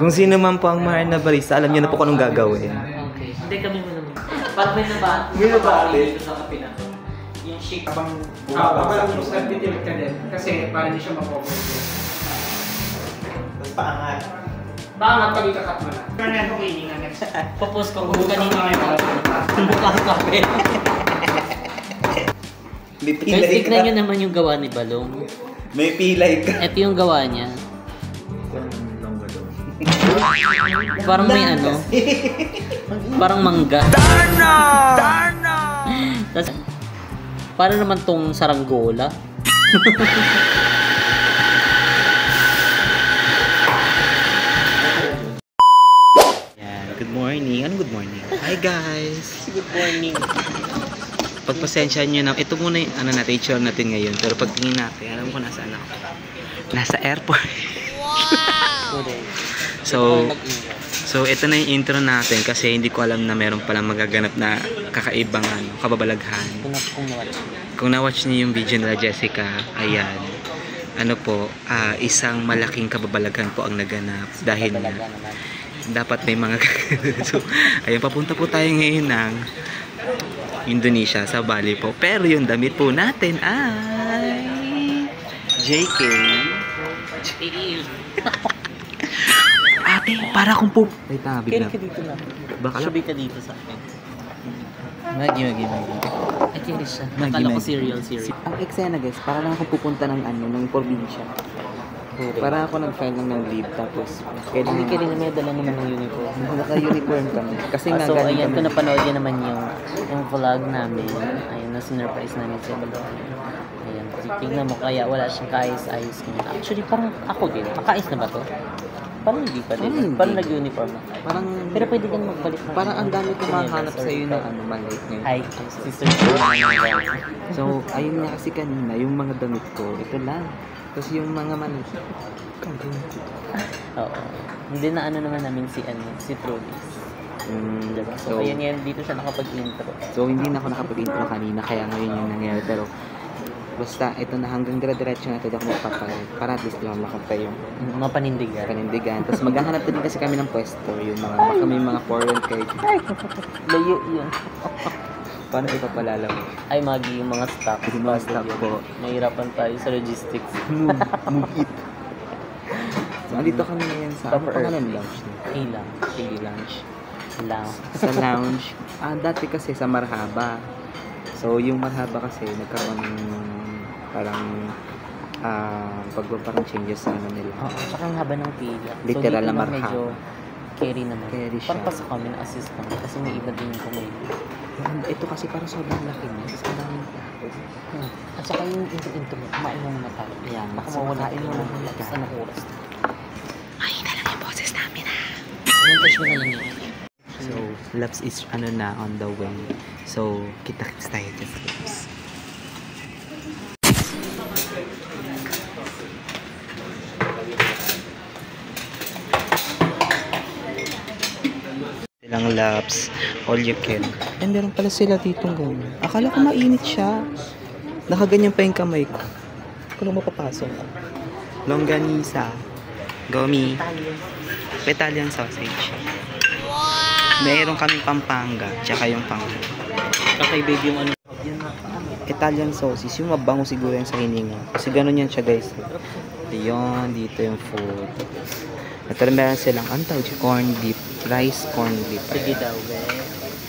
Kung sino man po ang mahal na barista, alam niyo na po kung anong gagawin. Okay. Hindi kami mo naman. Parang may nabati dito sa kape na to. Yung shake. Abang mas nagtitimid ka din. Kasi para hindi siya ma-focus. Mas paangat. Baka nga pag ikakat mo na. Pero na ito kainingan next. Papos ko kung kanina kayo mukha kape. May Guys, pilay tignan ka. nyo naman yung gawa ni Balong. May pilay ka. Ito yung gawa niya. Parang may ano. Parang mangga. Darna! Darna! Tapos, para naman tong saranggola. Yan, good morning. Ano good morning? Hi guys! Good morning. Pagpasensya nyo na, ito muna yung ano natin, itsura natin ngayon. Pero pagtingin natin, alam ko nasaan ako. Nasa airport. Wow! So ito na yung intro natin kasi hindi ko alam na meron palang magaganap na kakaibang kababalaghan. Kung na-watch niyo yung video nila Jessica, ayan. Ano po, isang malaking kababalaghan po ang naganap dahil dapat may mga so ayun, papunta po tayo ngayon ng Indonesia sa Bali po. Pero yung damit po natin ay JK. Ate, para akong po. Ay, tabi na. Kaya ka dito na. Baka Sabi ka dito sa akin. Magi. Ay, kaya siya. Nakala ko cereal. Ang eksena guys, para lang ako pupunta ng ng probinsya. Para ako nag-file lang ng leave tapos Hindi ka rin na may dala naman ng uniform. naka-uniform kami. Kasi nga So, galing ayan, kami. kung napanood niya naman yung vlog namin. Ayun, na-surprise namin sa Balong. Ayan, tignan mo, kaya wala siyang kaayos-ayos niya. Actually, parang ako din. Makaayos na ba to? Parang hindi pa din. Hindi. Parang nag-uniform na. Parang Pero pwede kang magbalik na. parang ang dami ko mahanap sa iyo ng maliit ngayon. Hi, sister ko naman. So, ayun nga kasi kanina, yung mga damit ko, ito lang. Tapos yung mga maliit. Oo. Hindi na ano naman namin si Trudis. Diba? So, ayun yan, dito siya nakapag-intro. So, hindi na ako nakapag-intro kanina, kaya ngayon yung nangyari. Pero, basta, ito na hanggang dire-diretso na ito ako magpapalit. Para at least lang makapay yung Mga panindigan. panindigan. Tapos, maghahanap din kasi kami ng pwesto. Yung mga, baka may mga foreign cake. Layo yun. Paano ipapalala mo? Ay, Maggie, yung mga stock. Yung mga stock po. Nahirapan tayo sa logistics. Move it. So, andito kami ngayon sa, ano pangalan lounge? Ilang. Pili lounge. Lang. Sa lounge. Dati kasi sa Marhaba. So, yung Marhaba kasi nagkaroon ng parang parang changes sa ano nila. Oo, tsaka ang haba ng pila. Literal na dito Marhaba. medyo carry naman. Carry siya. Parang pa sa kami, na-assist kami. Kasi may iba din yung kumain. Ito kasi parang sobrang laki niya. Tapos ang daming tao. At saka yung intro, kumain mo muna tayo. Ayan, Baka mawala kumakain yung muna mga tayo. tapos anong oras. Ay, na lang yung boses namin Anong touch mo na lang yun? So, Labs is na on the way. So, kita-kits tayo just Labs. Silang Labs, all you can. Eh, meron pala sila ditong gano'n. Akala ko mainit siya. Nakaganyan pa yung kamay ko. Kung mapapasok. Longganisa. Gomi. Italian sausage. Mayroon kaming Pampanga, tsaka yung Kakay-baby yung ano. Italian sausage, yung mabango siguro yan sa hininga. Kasi ganun yan siya guys. Ayun, dito yung food. At meron silang, ang tawag siya, corn dip, rice corn dip. Sige daw,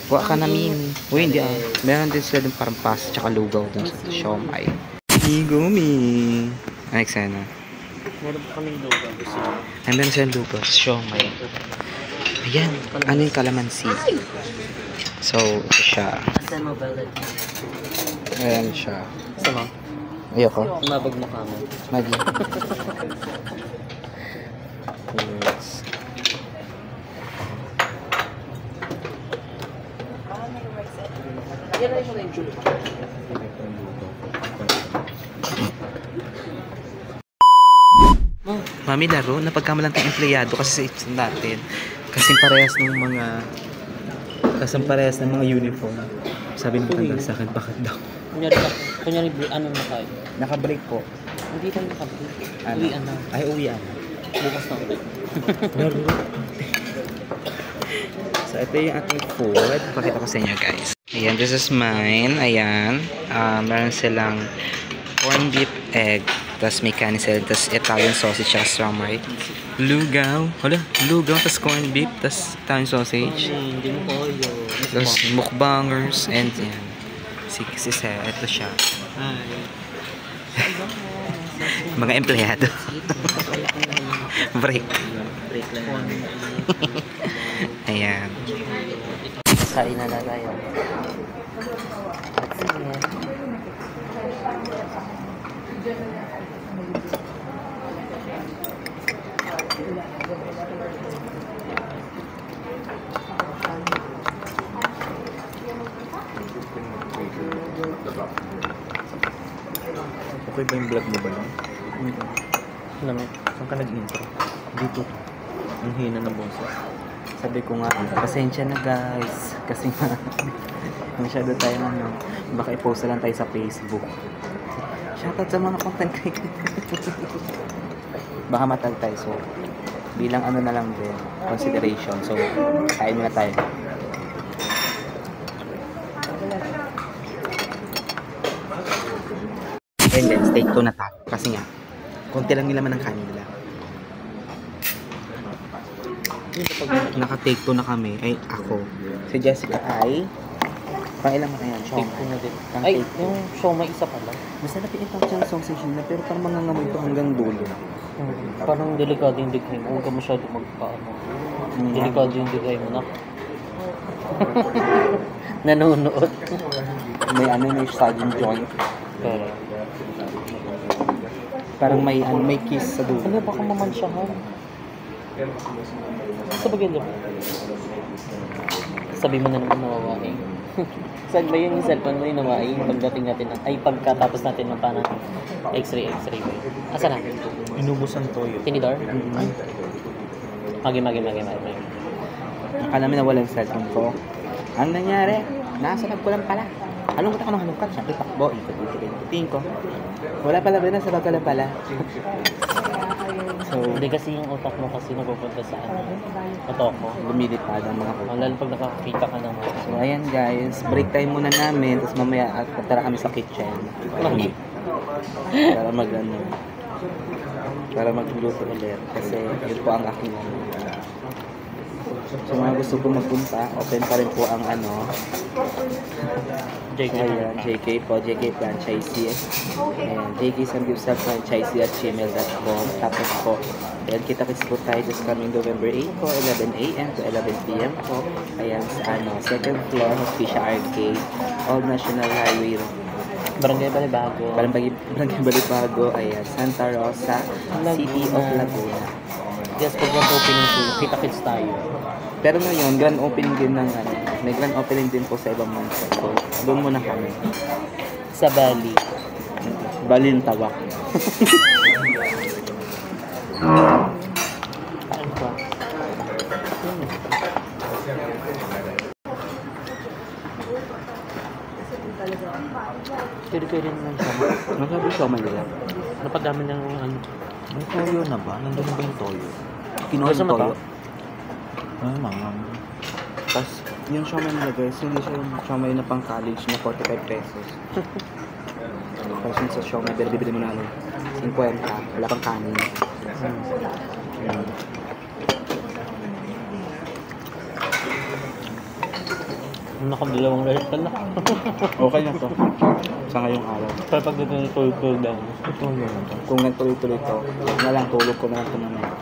Kuha ka namin. Uy, hindi Meron din sila din parang pasta, tsaka lugaw dun sa siomay. Higumi. Next na. Meron pa kaming lugaw. Gusto mo? Ay, meron silang lugaw, siomay. Ayan, ano yung calamansi? So, ito siya. Asan mo ballot? Ayan siya. Gusto mo? Ayoko. Mabag mo kamo. Magi. Yes. Mami, laro, napagkamalan tayong empleyado kasi sa itson natin. Kasing parehas ng mga uniform. Sabi ng matanda sa akin, bakit daw? Kunyari, ano na kayo? Naka-break po. Hindi tayo nakabili. Ano? Uwian na. Ay, uwian. Bukas na ulit. So, ito yung ating food. Pakita ko sa inyo, guys. Ayan, this is mine. Ayan. Meron silang corned beef egg. Tapos may canicel. Tapos Italian sausage at strawberry. Lugaw. Hala, lugaw. Tapos corned beef. Tapos Italian sausage. Hindi mo ko yun. Tapos mukbangers. And yan. Si Sir. Ito siya. Mga empleyado. Break. Break lang. Ayan. Kain na tayo. Okay ba yung vlog mo ba yun? Lamit. Saan ka nag-intro? Dito. Ang hina ng boses. Sabi ko nga, pasensya na guys. Kasi nga, masyado tayo baka i-post na lang tayo sa Facebook. Shoutout sa mga content creators. Baka matag tayo. So, bilang ano na lang din, consideration. So, kain muna tayo. And then, take 2 na tayo. Kasi nga, konti lang nila man ang kanin nila. Naka-take 2 na kami. Ay, ako. Si Jessica ay... Pang-ilang mo kaya? Take ko na din. Ay, yung show may isa pala. Masarap yung ipang sausage nila, pero parang mangangamoy ito hanggang dulo. Parang delikado yung digay mo. Huwag ka masyado magpaano. Delikado yung digay mo na. Nanonood. May sudden joint. Pero, Parang may kiss sa dulo. ano baka mamansyahan? Sa bagay lang. Sabi mo na naman nawawain. Saan ba yun yung cellphone mo yung nawain pagdating natin, ay pagkatapos natin ng panang x-ray ba yun? Asa na? Inubos ang toyo. Tinidor? Magi. Akala namin na walang cellphone ko. Ang nangyari, nasa lab ko lang pala. Halungkat ako ng halungkat. Siyempre takbo. Tingin ko. Wala pala ba na sa bagala pala. So, Hindi kasi yung utak mo kasi napupunta sa otoko. lumilipad ang mga Ang lalo pag nakakita ka ng So, ayan guys. Break time muna namin. Tapos mamaya tara kami sa kitchen. Para magluto ulit. Kasi yun po ang aking So, mga gusto ko magpunta, open pa rin po ang ayan, JK po, JK Franchisee. Ayan, JK Samgyupsal Franchisee at gmail.com. Tapos po, ayan, kita-kits po tayo this coming November 8 po, 11 a.m. to 11 p.m. po. Ayan, sa second floor, Hospicia Arcade, Old National Highway, Barangay Balibago. Barangay Balibago, ayan, Santa Rosa, City of Laguna. Yes, pag grand opening po, kita-kits tayo. Pero ngayon, grand opening din ng may grand opening din po sa ibang bansa. So, doon muna kami. Sa Bali. Balintawak. Kain ko. Kiri-kiri naman siya. Nagsabi siya Manila. Napadami ng ano. May toyo na ba? Nandun na ba yung toyo? Kinuha Gusto yung mo to? toyo. Ay, ma'am. Tapos, yung siomay nila guys, hindi siya yung siomay na pang college na 45 pesos. Tapos yung sa siomay, bibili mo na 50. Wala pang kanin. Nakadalawang rice pala. Okay na to. Sa ngayong araw. Pero pag dito ng tulog lang. Kung nagtuloy-tuloy to, na lang tulog ko na lang ito mamaya.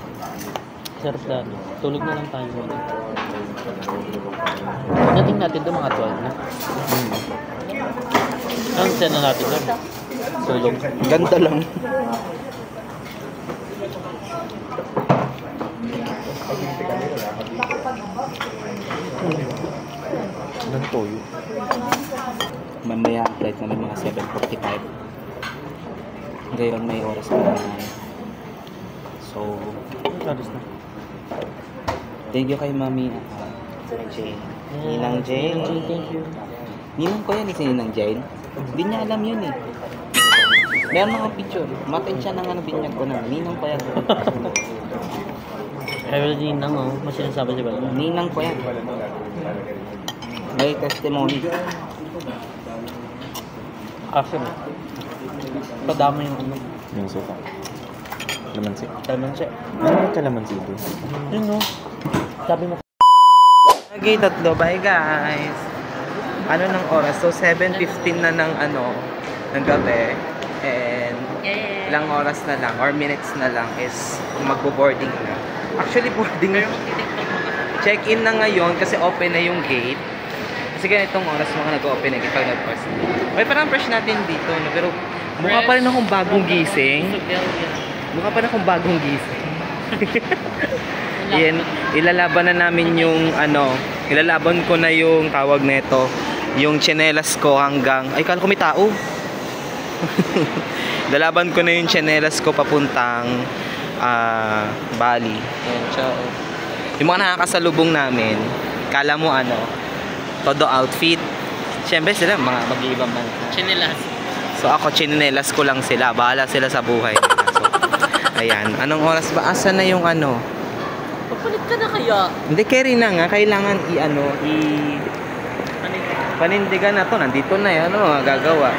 Sarap na. Tulog na lang tayo. Dating natin doon mga 12 na. Anong sena natin doon? Tulog. Ganda lang. Anong toyo? Mamaya ang flight namin mga 7:45. Ngayon may oras na naman. So, Alis na. thank you kay Mami Jane. Ninang Jane. Thank you. Ninang ko yan, si Ninang Jane. Hindi niya alam yun eh. Meron mga picture. Matin siya ng binyag ko na. Ninang ko yan. Pero ninang oh, mas sinasabi si Balon. Ninang ko yan. May testimony. Actually, padama yung ano. Yung suka. Kalamansi. Kalamansi. Ano yung kalamansi doon? Yun no. Sabi mo. Okay, tatlo. Bye guys. Ano ng oras? So 7:15 na ng ng gabi. And ilang oras na lang or minutes na lang is magbo-boarding na. Actually boarding na. Check-in na ngayon kasi open na yung gate. Kasi ganitong oras mga nag-open na gate pag nag-pass. Okay, parang fresh natin dito. No? Pero mukha pa rin akong bagong gising. Mukha pa rin akong bagong gising. Yan, ilalaban na namin yung ilalaban ko na yung tawag nito, yung tsinelas ko hanggang, ay kala ko may tao. Ilalaban ko na yung tsinelas ko papuntang Bali. Ayan, ciao. Yung mga nakakasalubong namin, kala mo todo outfit. Siyempre sila mga mag-iibang man. Chinelas. So ako tsinelas ko lang sila, bahala sila sa buhay nila. So, ayan, anong oras ba? Asa na yung Papalit ka na kaya? Hindi, carry na nga. Kailangan panindigan na to. Nandito na yan. Ano gagawa?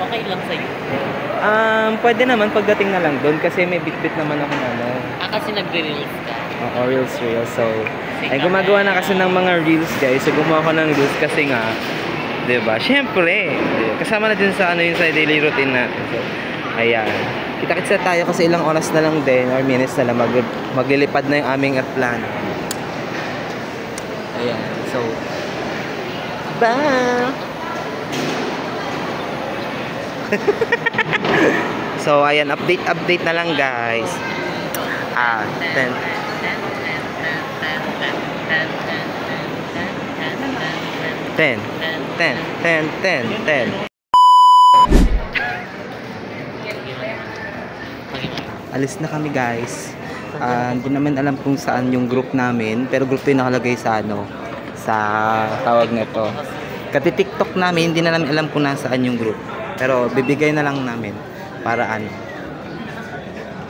Okay lang sa'yo. Pwede naman pagdating na lang doon kasi may bitbit naman ako Kasi nagre-reels ka. Oo, reels. So, ay gumagawa na kasi ng mga reels guys. So, gumawa ko ng reels kasi nga, 'di ba? Syempre, kasama na din sa yung sa daily routine natin. So, ayan. Kita-kits na tayo kasi ilang oras na lang din or minutes na lang maglilipad na yung aming airplane. Ayan. So, bye! So, ayan. Update na lang guys. 10. Alis na kami guys. Hindi naman alam kung saan yung group namin, pero group yung nakalagay sa sa tawag nito. Kasi TikTok namin, hindi na namin alam kung nasaan yung group. Pero bibigay na lang namin para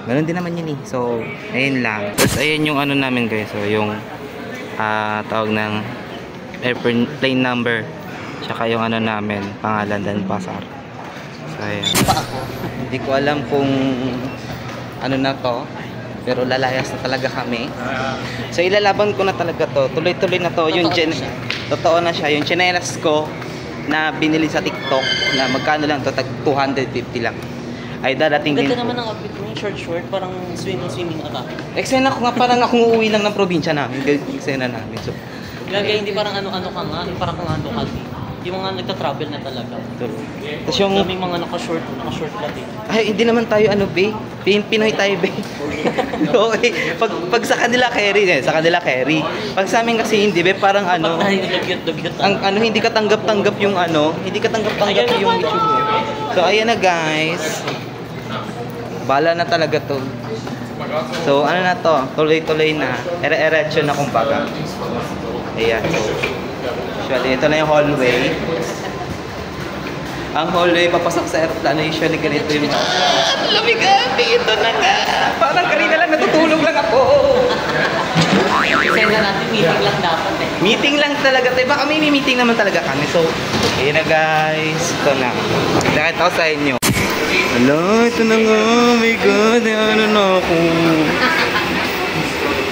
Ganun din naman yun eh. So, ayun lang. Tapos ayun yung namin guys. So, yung tawag ng airplane number. Tsaka yung namin, pangalan dan pasar. So, ayun. Hindi ko alam kung na to, pero lalayas na talaga kami. So ilalaban ko na talaga to, tuloy-tuloy na to. Yung totoo na siya, yung tsinelas ko na binili sa TikTok na magkano lang to, tag 250 lang, ay dadating din. Ganda naman ang outfit mo, short, parang swimming ata. Eksena ko nga, parang akong uuwi lang ng probinsya namin. Eksena namin. So Gagay, hindi parang ano ka nga, parang kang yung mga nagta-travel na talaga. Tapos yung daming mga naka-short ka din. Ay, hindi naman tayo be. Pinoy tayo be. Okay. Pag sa kanila carry, sa kanila carry. Pag sa amin kasi hindi be, parang dugyot. ang hindi ka tanggap-tanggap yung hindi ka tanggap-tanggap yung YouTube mo. So ayan na guys. Bala na talaga to. So na to, tuloy-tuloy na. Ere-eretso na kumbaga. Ayan. Usually, ito na yung hallway. Ang hallway, papasok sa aeroplano, usually ganito yung lamig ito na nga. Parang kanina lang, natutulog lang ako. Senda natin, meeting lang dapat eh. Meeting lang talaga tayo. Baka may meeting naman talaga kami. So, ayun na guys. Ito na. Nakita ko sa inyo. Hello, ito na nga. Oh my God, na ako.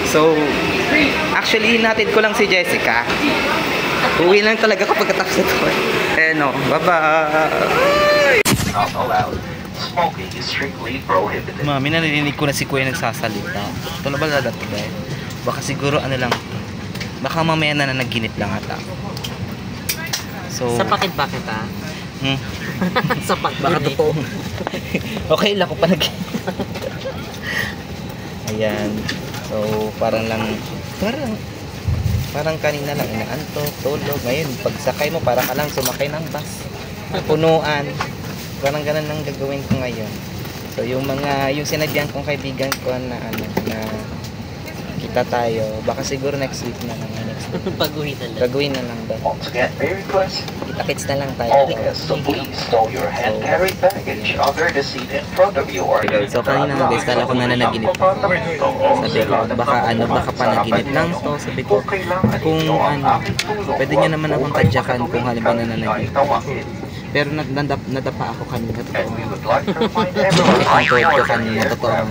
So, actually, hinatid ko lang si Jessica. Uwi lang talaga kapag katapos ito. Bye-bye! Mami, narinig ko na si Kuya nagsasalita. Ito na ba lalato ba? Baka siguro lang. Baka mamaya na naginip lang ata. So, Sa pakit-pakit ha? Sa pakit. baka totoo. Okay lang ko pa Ayan. So, parang kanina lang inaantok, tulog. Ngayon, pagsakay mo, para ka lang sumakay ng bus. Punuan. Parang ganun lang gagawin ko ngayon. So, yung sinadyan kong kaibigan ko na kita tayo, baka siguro next week na lang. Pag-uwi na lang. Gagawin na lang ba? Kita-kits na lang tayo. So please stow your hand-carried baggage under the seat in front of you or So kanina nga guys, kala ko na nanaginip ako. Sabi ko, baka panaginip lang to. Sabi ko, kung pwede nyo naman akong tadyakan kung halimbawa na nanaginip. Pero nadapa ako kanina, totoo. Ang tuhod ko kanina, totoo.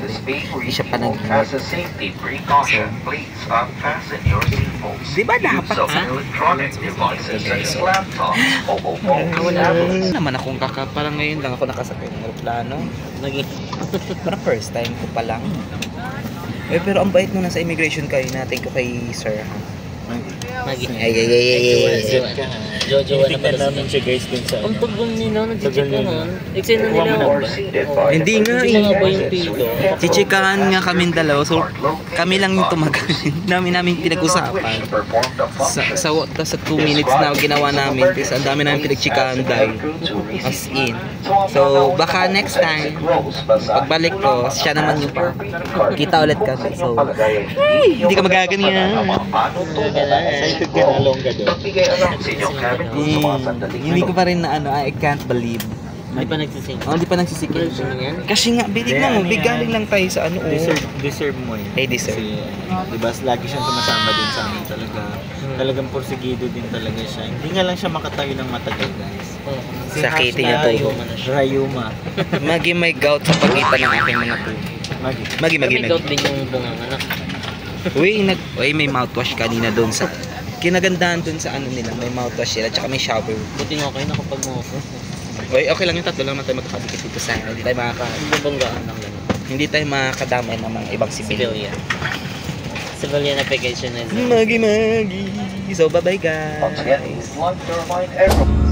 Hindi siya panaginip. As a safety precaution, please unfasten your seatbelts. Di ba dapat Use of ha? electronic devices such as laptops, mobile phones, tablets. Naman akong parang ngayon lang ako nakasakay ng aeroplano. Parang first time ko pa lang. Pero ang bait nung nasa immigration kayo natin ko kay sir ha. Jojo na pala namin siya guys dun sa ang tugong nila, nag-check ka ha. Eksena nila Or seated by Hindi nga Hindi nga ba yung pito? Chichikahan nga kaming dalawa. So kami lang yung tumagal. namin pinag-usapan. Sa 2 minutes na ginawa namin. Kasi ang dami namin pinagchikahan dahil as in. So baka next time pagbalik ko, siya naman yung kita ulit kami. So hindi ka magaganyan. excited ka na longga doon. Magbigay alam sa inyong cabin crew sa mga sandaling Hindi ko pa rin na I can't believe. Hindi pa nagsising. Hindi pa nagsisikil. Kasi nga, bilig lang, galing lang tayo sa Deserve mo yun. Hey, deserve. Kasi, diba, lagi siyang sumasama din sa amin talaga. Talagang porsigido din talaga siya. Hindi nga lang siya makatayo ng matagal, guys. Sakitin niya to. Rayuma. Magi may gout sa pagitan ng aking mga po. Magi. May gout din yung bunganganak. Uy, may mouthwash kanina doon sa kinagandahan doon sa nila, may mouthwash sila, tsaka may shower. Buti nga kayo nakapag mo ako. Uy, okay lang yung tatlo lang na tayo magkakabikit dito sa hindi tayo Banggaan lang lang. hindi tayo makakadamay ng mga ibang Civilian. Civilian application is Magi. So, bye-bye guys. Once again, we'd like to remind everyone